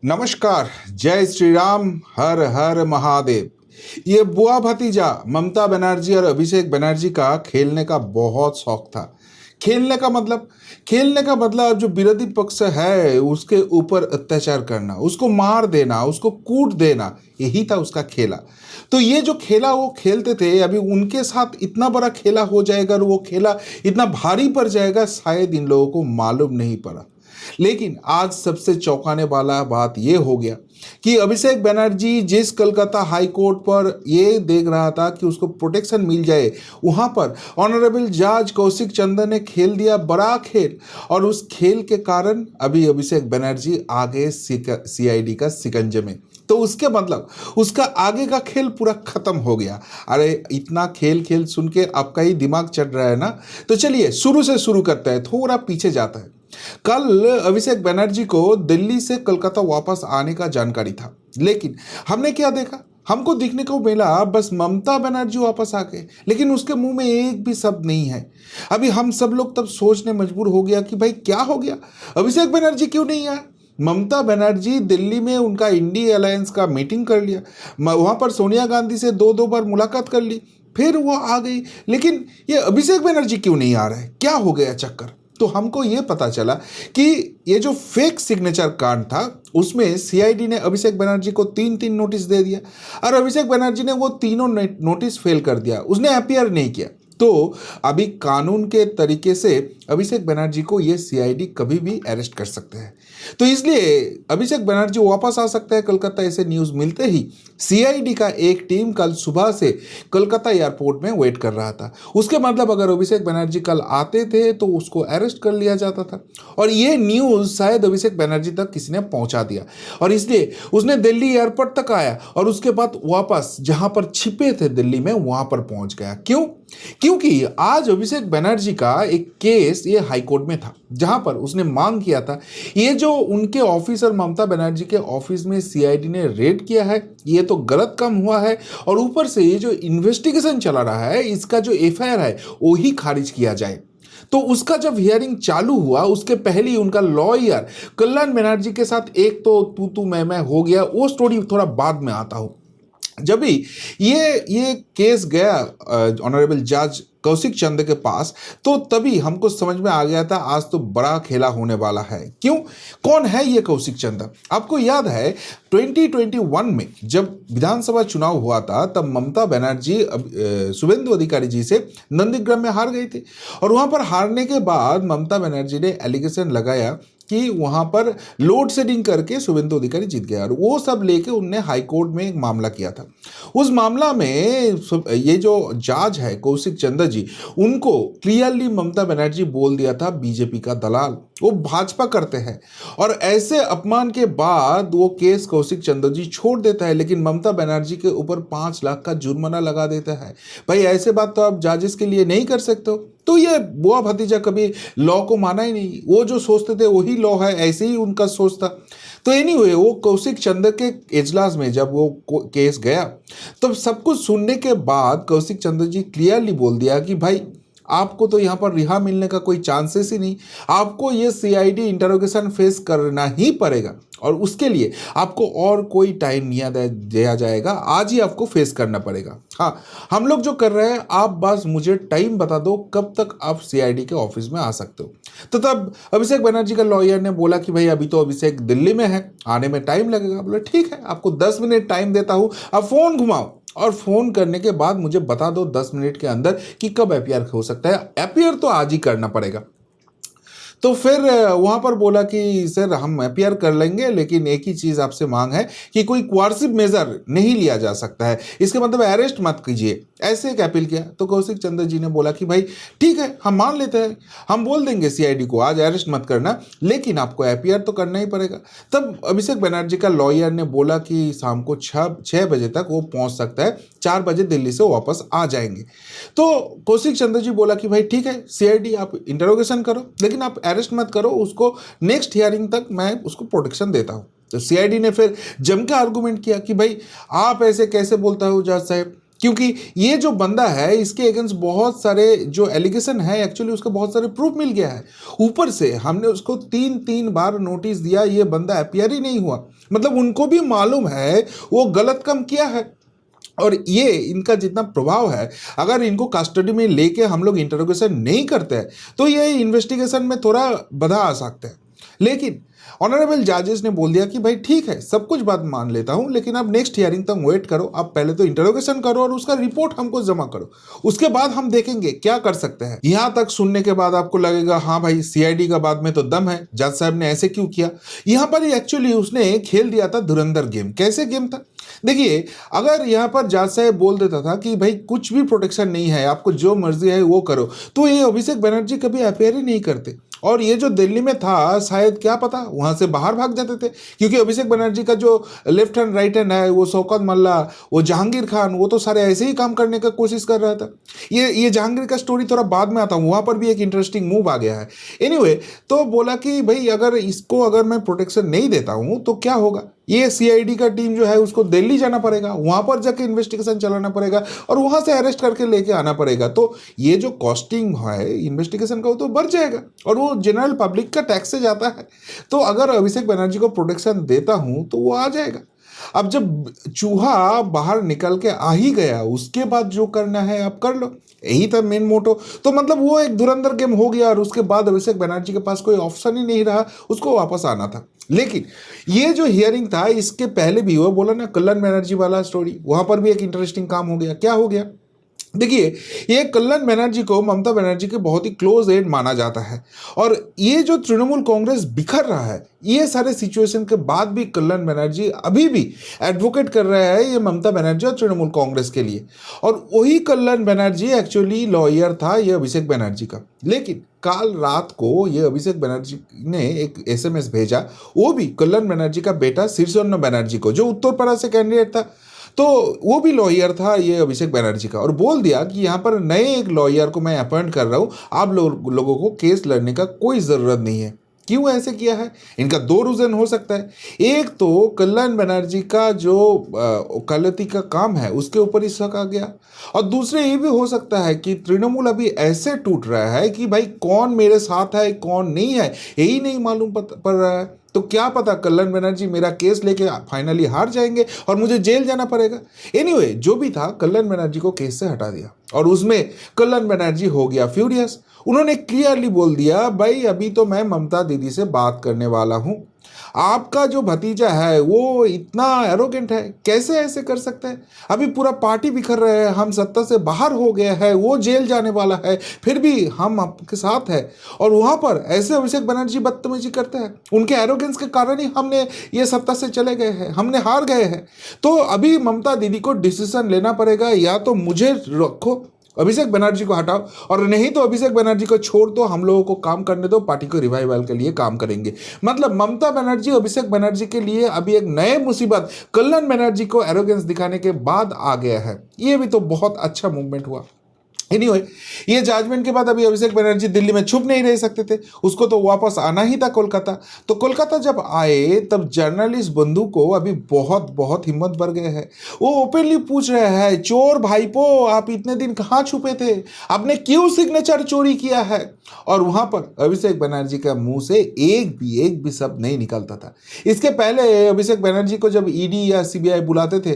नमस्कार। जय श्री राम। हर हर महादेव। ये बुआ भतीजा ममता बनर्जी और अभिषेक बनर्जी का खेलने का बहुत शौक था। खेलने का मतलब जो विरोधी पक्ष है उसके ऊपर अत्याचार करना, उसको मार देना, उसको कूट देना, यही था उसका खेला। तो ये जो खेला वो खेलते थे, अभी उनके साथ इतना बड़ा खेला हो जाएगा और वो खेला इतना भारी पड़ जाएगा, शायद इन लोगों को मालूम नहीं पड़ा। लेकिन आज सबसे चौंकाने वाला बात यह हो गया कि अभिषेक बनर्जी जिस कलकत्ता हाई कोर्ट पर ये देख रहा था कि उसको प्रोटेक्शन मिल जाए, वहां पर ऑनरेबल जज कौशिक चंद्र ने खेल दिया बड़ा खेल। और उस खेल के कारण अभी अभिषेक बनर्जी आ गए सीआईडी का शिकंजे में। तो उसके मतलब उसका आगे का खेल पूरा खत्म हो गया। अरे इतना खेल खेल सुन के आपका ही दिमाग चढ़ रहा है ना। तो चलिए शुरू से शुरू करते हैं, थोड़ा पीछे जाता है। कल अभिषेक बनर्जी को दिल्ली से कोलकाता वापस आने का जानकारी था, लेकिन हमने क्या देखा? हमको दिखने को मिला बस ममता बनर्जी वापस आ गए, लेकिन उसके मुंह में एक भी शब्द नहीं है। अभी हम सब लोग तब सोचने मजबूर हो गया कि भाई क्या हो गया, अभिषेक बनर्जी क्यों नहीं आया? ममता बनर्जी दिल्ली में उनका इंडी अलायंस का मीटिंग कर लिया, वहां पर सोनिया गांधी से दो दो बार मुलाकात कर ली, फिर वो आ गई, लेकिन ये अभिषेक बनर्जी क्यों नहीं आ रहा है? क्या हो गया चक्कर? तो हमको ये पता चला कि ये जो फेक सिग्नेचर कांड था उसमें सीआईडी ने अभिषेक बनर्जी को तीन तीन नोटिस दे दिया और अभिषेक बनर्जी ने वो तीनों नोटिस फेल कर दिया, उसने अपियर नहीं किया। तो अभी कानून के तरीके से अभिषेक बनर्जी को ये सीआईडी कभी भी अरेस्ट कर सकते हैं। तो इसलिए अभिषेक बनर्जी वापस आ सकता है कोलकाता। ऐसे न्यूज़ मिलते ही सीआईडी का एक टीम कल सुबह से कोलकाता एयरपोर्ट में वेट कर रहा था। उसके मतलब अगर अभिषेक बनर्जी कल आते थे तो उसको अरेस्ट कर लिया जाता था, और ये न्यूज़ शायद अभिषेक बनर्जी तक किसी ने पहुंचा दिया, और इसलिए उसने दिल्ली एयरपोर्ट तक आया और उसके बाद वापस जहां पर छिपे थे दिल्ली में वहां पर पहुंच गया। क्यों? क्योंकि आज अभिषेक बनर्जी का एक केस ये हाईकोर्ट में था, जहां पर उसने मांग किया था ये जो उनके ऑफिसर ममता बनर्जी के ऑफिस में सीआईडी ने रेड किया है ये तो गलत काम हुआ है, और ऊपर से ये जो इन्वेस्टिगेशन चला रहा है इसका जो एफआईआर है वो ही खारिज किया जाए। तो उसका जब हियरिंग चालू हुआ उसके पहले ही उनका लॉयर कल्याण बनर्जी के साथ एक तो तू मैं हो गया। वो स्टोरी थोड़ा बाद में आता हूं। जब भी ये केस गया ऑनरेबल जज कौशिक चंद्र के पास, तो तभी हमको समझ में आ गया था आज तो बड़ा खेला होने वाला है। क्यों? कौन है ये कौशिक चंद्र? आपको याद है 2021 में जब विधानसभा चुनाव हुआ था तब ममता बनर्जी शुभेंदु अधिकारी जी से नंदीग्राम में हार गई थी, और वहां पर हारने के बाद ममता बनर्जी ने एलिगेशन लगाया कि वहां पर लोड शेडिंग करके शुभेंदु अधिकारी जीत गया, और वो सब लेके उनने हाई कोर्ट में एक मामला किया था। उस मामला में ये जो जज है कौशिक चंद्र जी, उनको क्लियरली ममता बनर्जी बोल दिया था बीजेपी का दलाल, वो भाजपा करते हैं। और ऐसे अपमान के बाद वो केस कौशिक चंद्र जी छोड़ देता है, लेकिन ममता बनर्जी के ऊपर 5 लाख का जुर्माना लगा देता है। भाई ऐसे बात तो आप जजेस के लिए नहीं कर सकते हो। तो ये बुआ भतीजा कभी लॉ को माना ही नहीं, वो जो सोचते थे वही लॉ है, ऐसे ही उनका सोच था। तो एनीवे वो कौशिक चंद्र के इजलास में जब वो केस गया तब सब कुछ सुनने के बाद कौशिक चंद्र जी क्लियरली बोल दिया कि भाई आपको तो यहाँ पर रिहा मिलने का कोई चांसेस ही नहीं, आपको ये सीआईडी इंटरोगेशन फेस करना ही पड़ेगा, और उसके लिए आपको और कोई टाइम नहीं दिया जाएगा, आज ही आपको फेस करना पड़ेगा। हाँ, हम लोग जो कर रहे हैं आप बस मुझे टाइम बता दो कब तक आप सीआईडी के ऑफिस में आ सकते हो। तो तब अभिषेक बनर्जी का लॉयर ने बोला कि भाई अभी तो अभिषेक दिल्ली में है, आने में टाइम लगेगा। बोले ठीक है, आपको 10 मिनट टाइम देता हूँ, आप फोन घुमाओ और फोन करने के बाद मुझे बता दो 10 मिनट के अंदर कि कब अपियर हो सकता है। अपियर तो आज ही करना पड़ेगा। तो फिर वहां पर बोला कि सर हम अपियर कर लेंगे, लेकिन एक ही चीज़ आपसे मांग है कि कोई क्वार्सिव मेजर नहीं लिया जा सकता है, इसके मतलब अरेस्ट मत कीजिए, ऐसे एक अपील किया। तो कौशिक चंद्र जी ने बोला कि भाई ठीक है, हम मान लेते हैं, हम बोल देंगे सीआईडी को आज अरेस्ट मत करना, लेकिन आपको अपियर तो करना ही पड़ेगा। तब अभिषेक बनर्जी का लॉयर ने बोला कि शाम को 6 बजे तक वो पहुंच सकता है, 4 बजे दिल्ली से वापस आ जाएंगे। तो कौशिक चंद्र जी बोला कि भाई ठीक है, सीआईडी आप इंटरोगेशन करो, लेकिन आप अरेस्ट मत करो उसको, नेक्स्ट हियरिंग तक मैं उसको प्रोटेक्शन देता हूं। तो सीआईडी ने फिर जम के आर्गूमेंट किया कि भाई आप ऐसे कैसे बोलता हो जज साहब, क्योंकि ये जो बंदा है इसके अगेंस्ट बहुत सारे जो एलिगेशन है, एक्चुअली उसका बहुत सारे प्रूफ मिल गया है। ऊपर से हमने उसको 3 बार नोटिस दिया, ये बंदा अपियर ही नहीं हुआ, मतलब उनको भी मालूम है वो गलत काम किया है। और ये इनका जितना प्रभाव है, अगर इनको कस्टडी में लेके हम लोग इंटरोगेशन नहीं करते हैं तो ये इन्वेस्टिगेशन में थोड़ा बाधा आ सकता है। लेकिन ऑनरेबल जजेस ने बोल दिया कि भाई ठीक है, सब कुछ बात मान लेता हूं, लेकिन आप नेक्स्ट हियरिंग तक वेट करो, आप पहले तो इंटरोगेशन करो और उसका रिपोर्ट हमको जमा करो, उसके बाद हम देखेंगे क्या कर सकते हैं। यहां तक सुनने के बाद आपको लगेगा हाँ भाई सीआईडी का बाद में तो दम है, जज साहब ने ऐसे क्यों किया। यहां पर एक्चुअली उसने खेल दिया था धुरंधर गेम। कैसे गेम था देखिए, अगर यहाँ पर जज साहब बोल देता था कि भाई कुछ भी प्रोटेक्शन नहीं है, आपको जो मर्जी है वो करो, तो ये अभिषेक बनर्जी कभी अपेयर ही नहीं करते। और ये जो दिल्ली में था शायद क्या पता वहां से बाहर भाग जाते थे, क्योंकि अभिषेक बनर्जी का जो लेफ्ट हैंड राइट हैंड है वो शौकत मल्ला, वो जहांगीर खान, वो तो सारे ऐसे ही काम करने का कोशिश कर रहा था। ये जहांगीर का स्टोरी थोड़ा बाद में आता हूँ, वहां पर भी एक इंटरेस्टिंग मूव आ गया है। एनीवे तो बोला कि भाई अगर मैं प्रोटेक्शन नहीं देता हूँ तो क्या होगा, ये सीआईडी का टीम जो है उसको दिल्ली जाना पड़ेगा, वहां पर जाके इन्वेस्टिगेशन चलाना पड़ेगा और वहां से अरेस्ट करके लेके आना पड़ेगा। तो ये जो कॉस्टिंग है इन्वेस्टिगेशन का वो तो बढ़ जाएगा और वो जनरल पब्लिक का टैक्स से जाता है। तो अगर अभिषेक बनर्जी को प्रोटेक्शन देता हूं तो वो आ जाएगा। अब जब चूहा बाहर निकल के आ ही गया, उसके बाद जो करना है आप कर लो, यही था मेन मोटो। तो मतलब वो एक धुरंधर गेम हो गया और उसके बाद अभिषेक बनर्जी के पास कोई ऑप्शन ही नहीं रहा, उसको वापस आना था। लेकिन ये जो हियरिंग था इसके पहले भी वो बोला ना कल्याण बनर्जी वाला स्टोरी, वहां पर भी एक इंटरेस्टिंग काम हो गया। क्या हो गया देखिए, ये कल्याण बनर्जी को ममता बनर्जी के बहुत ही क्लोज एड माना जाता है और ये जो तृणमूल कांग्रेस बिखर रहा है, ये सारे सिचुएशन के बाद भी कल्याण बनर्जी अभी भी एडवोकेट कर रहा है ये ममता बनर्जी और तृणमूल कांग्रेस के लिए। और वही कल्याण बनर्जी एक्चुअली लॉयर था ये अभिषेक बनर्जी का। लेकिन कल रात को ये अभिषेक बनर्जी ने एक एसएमएस भेजा, वो भी कल्याण बनर्जी का बेटा शीर्षोन्न बनर्जी को, जो उत्तर प्रदेश से कैंडिडेट था, तो वो भी लॉयर था ये अभिषेक बनर्जी का, और बोल दिया कि यहाँ पर नए एक लॉयर को मैं अपॉइंट कर रहा हूँ, आप लोगों को केस लड़ने का कोई ज़रूरत नहीं है। क्यों ऐसे किया है, इनका दो रीज़न हो सकता है। एक तो कल्याण बनर्जी का जो वकालती का काम है उसके ऊपर ही शक आ गया, और दूसरे ये भी हो सकता है कि तृणमूल अभी ऐसे टूट रहा है कि भाई कौन मेरे साथ है कौन नहीं है यही नहीं मालूम पड़ रहा है। तो क्या पता कल्याण बनर्जी मेरा केस लेके फाइनली हार जाएंगे और मुझे जेल जाना पड़ेगा। एनीवे जो भी था, कल्याण बनर्जी को केस से हटा दिया और उसमें कल्याण बनर्जी हो गया फ्यूरियस। उन्होंने क्लियरली बोल दिया भाई अभी तो मैं ममता दीदी से बात करने वाला हूं, आपका जो भतीजा है वो इतना एरोगेंट है, कैसे ऐसे कर सकता है, अभी पूरा पार्टी बिखर रहे हैं, हम सत्ता से बाहर हो गए हैं, वो जेल जाने वाला है, फिर भी हम आपके साथ है, और वहां पर ऐसे अभिषेक बनर्जी बदतमीजी करते हैं, उनके एरोगेंस के कारण ही हमने ये सत्ता से चले गए हैं, हमने हार गए हैं। तो अभी ममता दीदी को डिसीजन लेना पड़ेगा, या तो मुझे रखो, अभिषेक बनर्जी को हटाओ, और नहीं तो अभिषेक बनर्जी को छोड़ दो, हम लोगों को काम करने दो, पार्टी को रिवाइवल के लिए काम करेंगे। मतलब ममता बनर्जी अभिषेक बनर्जी के लिए अभी एक नए मुसीबत कल्याण बनर्जी को एरोगेंस दिखाने के बाद आ गया है। ये भी तो बहुत अच्छा मूवमेंट हुआ। एनीवे ये जजमेंट के बाद अभी अभिषेक बनर्जी दिल्ली में छुप नहीं रह सकते थे, उसको तो वापस आना ही था कोलकाता। तो कोलकाता जब आए तब जर्नलिस्ट बंधु को अभी बहुत बहुत हिम्मत बढ़ गए हैं। वो ओपनली पूछ रहे हैं, चोर भाईपो आप इतने दिन कहाँ छुपे थे, आपने क्यों सिग्नेचर चोरी किया है। और वहां पर अभिषेक बनर्जी का मुंह से एक भी शब्द नहीं निकलता था। इसके पहले अभिषेक बनर्जी को जब ईडी या सीबीआई बुलाते थे,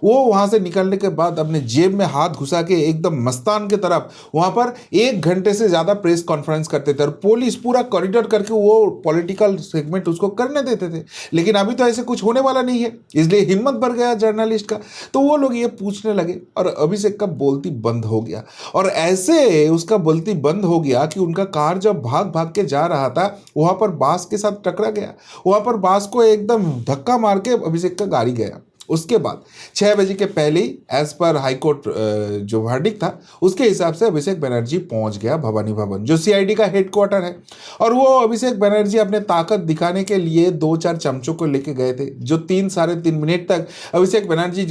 वो वहां से निकलने के बाद अपने जेब में हाथ घुसा के एकदम मस्तान के तरफ वहां पर 1 घंटे से ज्यादा प्रेस कॉन्फ्रेंस करते थे, और पुलिस पूरा कॉरिडोर करके वो पॉलिटिकल सेगमेंट उसको करने देते थे। लेकिन अभी तो ऐसे कुछ होने वाला नहीं है, इसलिए हिम्मत बढ़ गया जर्नलिस्ट का। तो वो लोग ये पूछने लगे और अभिषेक का बोलती बंद हो गया, और ऐसे उसका बोलती बंद हो गया कि उनका कार जब भाग भाग के जा रहा था वहां पर बास के साथ टकरा गया, वहां पर बास को एकदम धक्का मार के अभिषेक का गाड़ी गया। उसके बाद 6 बजे के पहले ही एज पर हाईकोर्ट जो वर्डिक्ट था उसके हिसाब से अभिषेक बनर्जी पहुंच गया भवानी भवन, जो सीआईडी का हेडक्वार्टर है। और वो अभिषेक बनर्जी अपने ताकत दिखाने के लिए 2-4 चमचों को लेके गए थे, जो 3-3.5 मिनट तक अभिषेक बनर्जी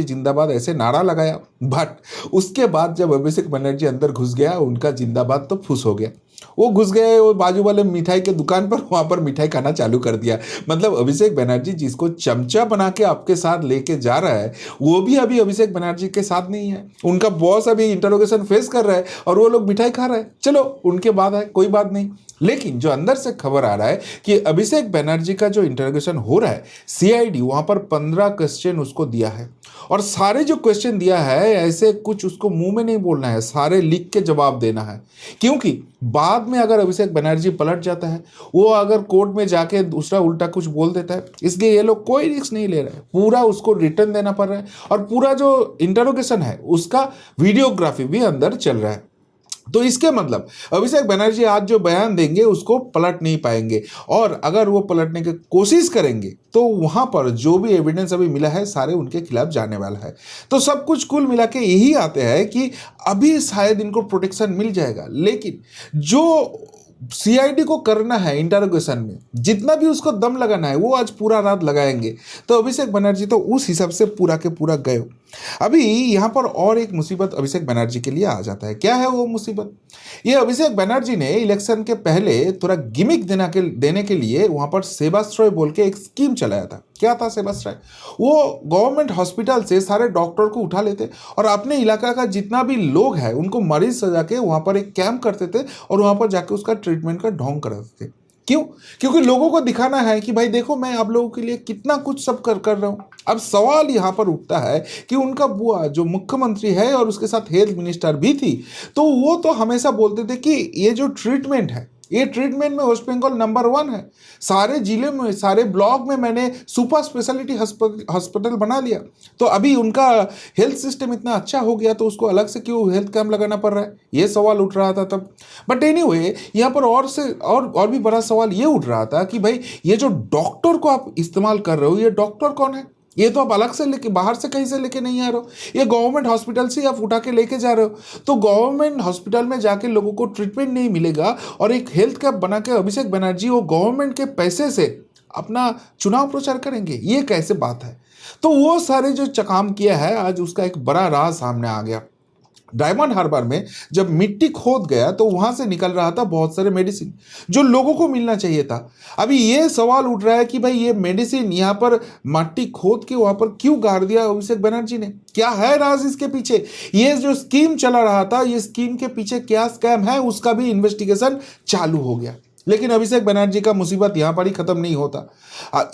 जिंदाबाद ऐसे नारा लगाया। बट उसके बाद जब अभिषेक बनर्जी अंदर घुस गया, उनका जिंदाबाद तो फुस हो गया। वो घुस गए वो बाजू वाले मिठाई के दुकान पर, वहां पर मिठाई खाना चालू कर दिया। मतलब अभिषेक बनर्जी जिसको चमचा बना के आपके साथ लेके जा रहा है, वो भी अभी अभिषेक बनर्जी के साथ नहीं है। उनका बॉस अभी इंटरोगेशन फेस कर रहा है और वो लोग मिठाई खा रहे हैं। चलो उनके बाद है, कोई बात नहीं। लेकिन जो अंदर से खबर आ रहा है कि अभिषेक बनर्जी का जो इंटरोगेशन हो रहा है, सीआईडी वहां पर 15 क्वेश्चन उसको दिया है, और सारे जो क्वेश्चन दिया है ऐसे कुछ उसको मुंह में नहीं बोलना है, सारे लिख के जवाब देना है। क्योंकि बाद में अगर अभिषेक बनर्जी पलट जाता है, वो अगर कोर्ट में जाके दूसरा उल्टा कुछ बोल देता है, इसलिए ये लोग कोई रिस्क नहीं ले रहे हैं। पूरा उसको रिटर्न देना पड़ रहा है, और पूरा जो इंटरोगेशन है उसका वीडियोग्राफी भी अंदर चल रहा है। तो इसके मतलब अभिषेक बनर्जी आज जो बयान देंगे उसको पलट नहीं पाएंगे, और अगर वो पलटने की कोशिश करेंगे तो वहां पर जो भी एविडेंस अभी मिला है सारे उनके खिलाफ जाने वाला है। तो सब कुछ कुल मिला के यही आते हैं कि अभी शायद इनको प्रोटेक्शन मिल जाएगा, लेकिन जो सीआईडी को करना है इंटरोगेशन में, जितना भी उसको दम लगाना है वो आज पूरा रात लगाएंगे। तो अभिषेक बनर्जी तो उस हिसाब से पूरा के पूरा गए। अभी यहाँ पर और एक मुसीबत अभिषेक बनर्जी के लिए आ जाता है। क्या है वो मुसीबत? ये अभिषेक बनर्जी ने इलेक्शन के पहले थोड़ा गिमिक देने के लिए वहां पर सेवाश्रय बोल के एक स्कीम चलाया था। क्या था सेवाश्रय? वो गवर्नमेंट हॉस्पिटल से सारे डॉक्टर को उठा लेते और अपने इलाका का जितना भी लोग हैं उनको मरीज सजा के वहां पर एक कैंप करते थे, और वहां पर जाके उसका ट्रीटमेंट का ढोंग कराते थे। क्यों? क्योंकि लोगों को दिखाना है कि भाई देखो मैं आप लोगों के लिए कितना कुछ सब कर रहा हूं। अब सवाल यहां पर उठता है कि उनका बुआ जो मुख्यमंत्री है और उसके साथ हेल्थ मिनिस्टर भी थी, तो वो तो हमेशा बोलते थे कि ये जो ट्रीटमेंट है, ये ट्रीटमेंट में वेस्ट बंगाल नंबर 1 है। सारे जिले में, सारे ब्लॉक में मैंने सुपर स्पेशलिटी हॉस्पिटल बना लिया। तो अभी उनका हेल्थ सिस्टम इतना अच्छा हो गया तो उसको अलग से क्यों हेल्थ कैंप लगाना पड़ रहा है, ये सवाल उठ रहा था तब। बट एनीवे यहाँ पर और भी बड़ा सवाल ये उठ रहा था कि भाई ये जो डॉक्टर को आप इस्तेमाल कर रहे हो, ये डॉक्टर कौन है? ये तो आप अलग से लेके, बाहर से कहीं से लेके नहीं आ रहे हो, ये गवर्नमेंट हॉस्पिटल से आप उठा के लेके जा रहे हो। तो गवर्नमेंट हॉस्पिटल में जाके लोगों को ट्रीटमेंट नहीं मिलेगा, और एक हेल्थ कैंप बना के अभिषेक बनर्जी वो गवर्नमेंट के पैसे से अपना चुनाव प्रचार करेंगे, ये कैसे बात है? तो वो सारे जो काम किया है आज उसका एक बड़ा राज सामने आ गया। डायमंड हार्बर में जब मिट्टी खोद गया तो वहां से निकल रहा था बहुत सारे मेडिसिन जो लोगों को मिलना चाहिए था। अभी ये सवाल उठ रहा है कि भाई ये मेडिसिन यहाँ पर मिट्टी खोद के वहां पर क्यों गाड़ दिया अभिषेक बनर्जी ने? क्या है राज इसके पीछे? ये जो स्कीम चला रहा था, ये स्कीम के पीछे क्या स्कैम है उसका भी इन्वेस्टिगेशन चालू हो गया। लेकिन अभिषेक बनर्जी का मुसीबत यहां पर ही खत्म नहीं होता।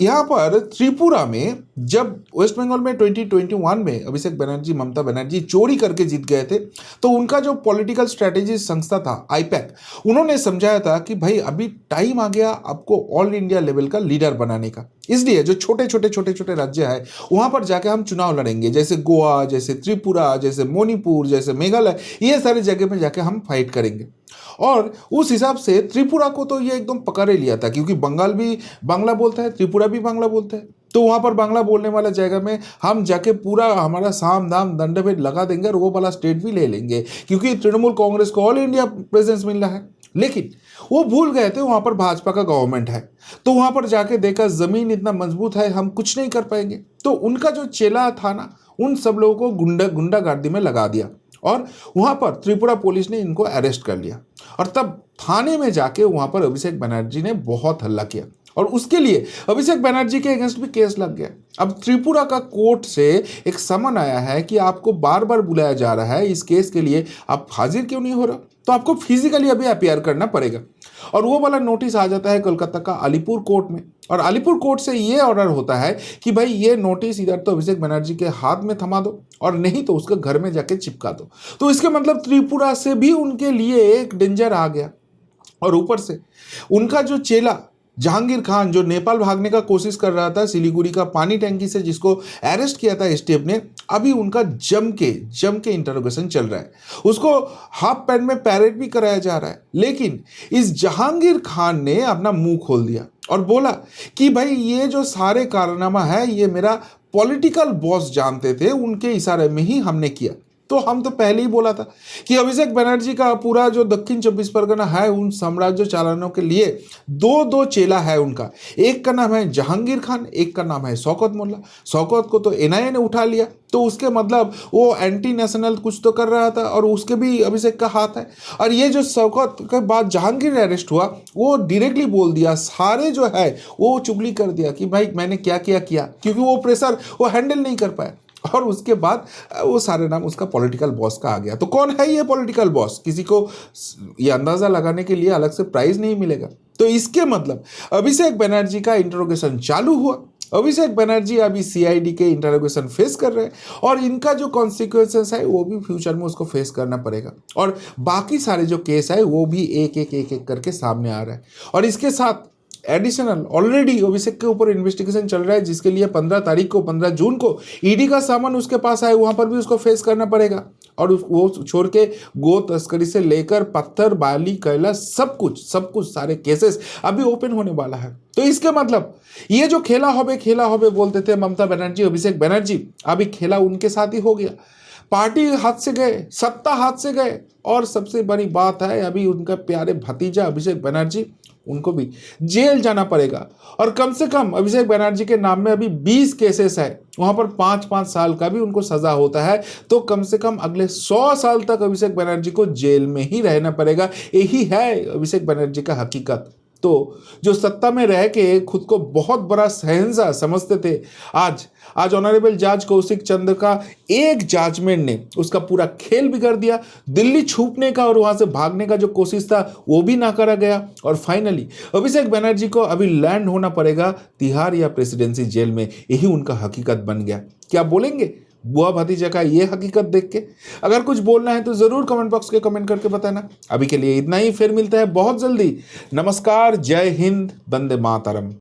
यहां पर त्रिपुरा में जब वेस्ट बंगाल में 2021 में अभिषेक बनर्जी, ममता बनर्जी चोरी करके जीत गए थे, तो उनका जो पॉलिटिकल स्ट्रेटेजी संस्था था आईपैक, उन्होंने समझाया था कि भाई अभी टाइम आ गया आपको ऑल इंडिया लेवल का लीडर बनाने का। इसलिए जो छोटे छोटे राज्य है वहां पर जाके हम चुनाव लड़ेंगे, जैसे गोवा, जैसे त्रिपुरा, जैसे मणिपुर, जैसे मेघालय, ये सारी जगह में जाके हम फाइट करेंगे। और उस हिसाब से त्रिपुरा को तो ये एकदम पकड़ लिया था, क्योंकि बंगाल भी बांग्ला बोलता है, त्रिपुरा भी बांग्ला बोलता है। तो वहां पर बांग्ला बोलने वाला जगह में हम जाके पूरा हमारा साम दाम दंड भेद लगा देंगे और वो वाला स्टेट भी ले लेंगे, क्योंकि तृणमूल कांग्रेस को ऑल इंडिया प्रेजेंस मिल रहा है। लेकिन वो भूल गए थे वहां पर भाजपा का गवर्नमेंट है, तो वहां पर जाके देखा जमीन इतना मजबूत है, हम कुछ नहीं कर पाएंगे। तो उनका जो चेला था ना, उन सब लोगों को गुंडागर्दी में लगा दिया, और वहां पर त्रिपुरा पुलिस ने इनको अरेस्ट कर लिया। और तब थाने में जाके वहां पर अभिषेक बनर्जी ने बहुत हल्ला किया, और उसके लिए अभिषेक बनर्जी के अगेंस्ट भी केस लग गया। अब त्रिपुरा का कोर्ट से एक समन आया है कि आपको बार बार बुलाया जा रहा है इस केस के लिए, आप हाजिर क्यों नहीं हो रहा? तो आपको फिजिकली अभी अपीयर करना पड़ेगा। और वो वाला नोटिस आ जाता है कोलकाता का अलीपुर कोर्ट में, और अलीपुर कोर्ट से ये ऑर्डर होता है कि भाई ये नोटिस इधर तो अभिषेक बनर्जी के हाथ में थमा दो, और नहीं तो उसका घर में जाके चिपका दो। तो इसके मतलब त्रिपुरा से भी उनके लिए एक डेंजर आ गया। और ऊपर से उनका जो चेला जहांगीर खान, जो नेपाल भागने का कोशिश कर रहा था सिलीगुड़ी का पानी टैंकी से, जिसको अरेस्ट किया था एसटीएफ ने, अभी उनका जम के इंटरोगेशन चल रहा है। उसको हाफ पैंट में पैरेड भी कराया जा रहा है। लेकिन इस जहांगीर खान ने अपना मुंह खोल दिया और बोला कि भाई ये जो सारे कारनामा है ये मेरा पॉलिटिकल बॉस जानते थे, उनके इशारे में ही हमने किया। तो हम तो पहले ही बोला था कि अभिषेक बनर्जी का पूरा जो दक्षिण 24 परगना है उन साम्राज्य चालनों के लिए दो दो चेला है उनका। एक का नाम है जहांगीर खान, एक का नाम है शौकत मोल्ला। शौकत को तो एनआईए ने उठा लिया, तो उसके मतलब वो एंटी नेशनल कुछ तो कर रहा था और उसके भी अभिषेक का हाथ है। और ये जो शौकत के बाद जहांगीर अरेस्ट हुआ, वो डायरेक्टली बोल दिया, सारे जो है वो चुगली कर दिया कि भाई मैंने क्या किया किया, क्योंकि वो प्रेशर वो हैंडल नहीं कर पाया। और उसके बाद वो सारे नाम उसका पॉलिटिकल बॉस का आ गया। तो कौन है ये पॉलिटिकल बॉस, किसी को ये अंदाजा लगाने के लिए अलग से प्राइज नहीं मिलेगा। तो इसके मतलब अभिषेक बनर्जी का इंटरोगेशन चालू हुआ। अभिषेक बनर्जी अभी सीआईडी के इंटरोगेशन फेस कर रहे हैं और इनका जो कॉन्सिक्वेंसेस है वो भी फ्यूचर में उसको फेस करना पड़ेगा। और बाकी सारे जो केस है वो भी एक एक एक एक करके सामने आ रहा है। और इसके साथ एडिशनल ऑलरेडी अभिषेक के ऊपर इन्वेस्टिगेशन चल रहा है, जिसके लिए 15 तारीख को 15 जून को ईडी का सामान उसके पास आए, वहां पर भी उसको फेस करना पड़ेगा। और वो छोड़ के गो तस्करी से लेकर पत्थर बाली कोयला सब कुछ सारे केसेस अभी ओपन होने वाला है। तो इसके मतलब ये जो खेला होबे बोलते थे ममता बनर्जी अभिषेक बनर्जी, अभी खेला उनके साथ ही हो गया। पार्टी हाथ से गए, सत्ता हाथ से गए, और सबसे बड़ी बात है अभी उनका प्यारे भतीजा अभिषेक बनर्जी, उनको भी जेल जाना पड़ेगा। और कम से कम अभिषेक बनर्जी के नाम में अभी 20 केसेस है, वहां पर 5-5 साल का भी उनको सजा होता है। तो कम से कम अगले 100 साल तक अभिषेक बनर्जी को जेल में ही रहना पड़ेगा। यही है अभिषेक बनर्जी का हकीकत। तो जो सत्ता में रह के खुद को बहुत बड़ा शहंशाह समझते थे, आज ऑनरेबल जज कौशिक चंद्र का एक जजमेंट ने उसका पूरा खेल बिगाड़ दिया। दिल्ली छूटने का और वहां से भागने का जो कोशिश था वो भी ना करा गया। और फाइनली अभिषेक बनर्जी को अभी लैंड होना पड़ेगा तिहाड़ या प्रेसिडेंसी जेल में। यही उनका हकीकत बन गया। क्या बोलेंगे बुआ भतीजा का ये हकीकत देख के? अगर कुछ बोलना है तो जरूर कमेंट बॉक्स के कमेंट करके बताना। अभी के लिए इतना ही, फिर मिलता है बहुत जल्दी। नमस्कार, जय हिंद, वंदे मातरम।